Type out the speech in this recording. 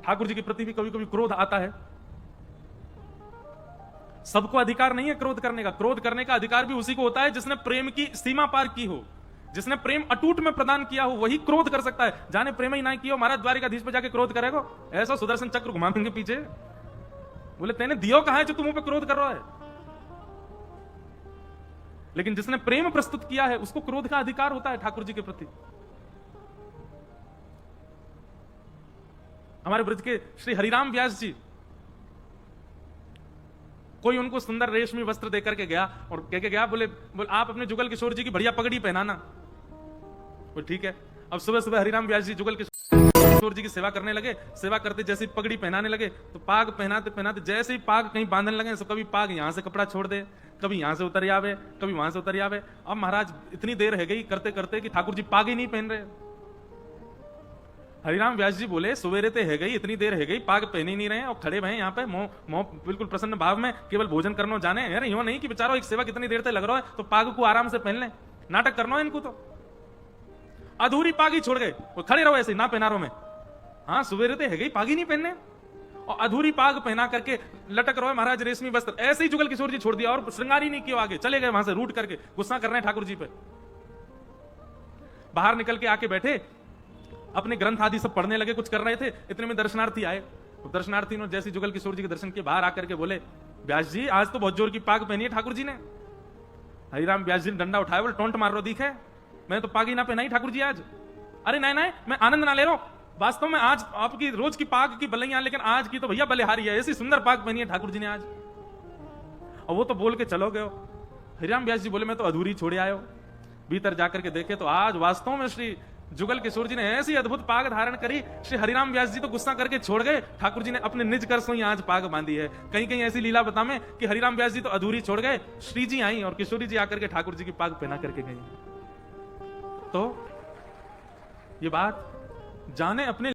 ठाकुर जी के प्रति भी कभी कभी क्रोध आता है। सबको अधिकार नहीं है क्रोध करने का। क्रोध करने का अधिकार भी उसी को होता है जिसने प्रेम की सीमा पार की हो, जिसने प्रेम अटूट में प्रदान किया हो, वही क्रोध कर सकता है। जाने प्रेम ही ना किया हो, महाराज द्वारिकाधीश पे जाके क्रोध करेगा? ऐसा सुदर्शन चक्र घुमा देंगे पीछे, बोले तेने दियो कहा है जो तुम मुंह पे क्रोध कर रहा है। लेकिन जिसने प्रेम प्रस्तुत किया है उसको क्रोध का अधिकार होता है ठाकुर जी के प्रति। हमारे ब्रज के श्री हरिराम व्यास जी, कोई उनको सुंदर रेशमी वस्त्र देकर के गया और कह के गया, बोले आप अपने जुगल किशोर जी की बढ़िया पगड़ी पहनाना। बोले ठीक है। अब सुबह सुबह हरिराम व्यास जी जुगल किशोर जी की सेवा करने लगे। सेवा करते जैसे ही पगड़ी पहनाने लगे तो पाग पहनाते पहनाते जैसे ही पाग कहीं बांधने लगे तो कभी पाग यहां से कपड़ा छोड़ दे, कभी यहां से उतर आवे, कभी वहां से उतर आवे। अब महाराज इतनी देर है गई करते करते कि ठाकुर जी पाग ही नहीं पहन रहे। हरिराम व्यास जी बोले सवेरे ते है गई, इतनी देर है गई, पाग पहने ही नहीं रहे और खड़े भय यहाँ पे मोह बिल्कुल प्रसन्न भाव में केवल भोजन करना जाने। यार यूं नहीं कि बेचारो एक सेवा कितनी देर तक लग रहा है तो पाग को आराम से पहन ले, नाटक करना है इनको। तो अधूरी पाग ही छोड़ गए, वो खड़े रहो ऐसे ना पहना रहो मैं। हाँ सवेरे ते है गई, पाग ही नहीं पहनने और अधूरी पाग पहना करके लटक रहो महाराज रेशमी वस्त्र। ऐसे ही जुगल किशोर जी छोड़ दिया और श्रृंगार ही नहीं किया, आगे चले गए वहां से रूट करके। गुस्सा कर रहे हैं ठाकुर जी पे। बाहर निकल के आके बैठे, अपने ग्रंथ आदि सब पढ़ने लगे, कुछ कर रहे थे। इतने में दर्शनार्थी आए। तो दर्शनार्थी ने जैसे जुगल किशोर जी के दर्शन के बाहर आकर के बोले, व्यास जी आज तो बहुत जोर की पाग पहनी है ठाकुर जी ने। हरिराम व्यास जी ने डंडा उठाया, बोले टोंट मार रो दिखे, मैं तो पाग ही ना पहनाई ठाकुर जी आज। अरे नहीं नहीं, मैं आनंद ना ले रहा हूं, वास्तव में आज आपकी रोज की पाग की बलैया, लेकिन आज की तो भैया बलिहारी है, ऐसी सुंदर पाग पहनी है ठाकुर जी ने आज। और वो तो बोल के चलो गए। हरिराम व्यास जी बोले मैं तो अधूरी छोड़े आयो। भीतर जाकर के देखे तो आज वास्तव में श्री जुगल किशोर जी ने ऐसी अद्भुत पाग धारण करी। श्री हरिराम व्यास जी तो गुस्सा करके छोड़ गए, ठाकुर जी ने अपने निज कर सोई आज पाग बांधी है। कहीं कहीं ऐसी लीला बता में कि हरिराम व्यास जी तो अधूरी छोड़ गए, श्री जी आई और किशोरी जी आकर के ठाकुर जी की पाग पहना करके गई। तो ये बात जाने अपने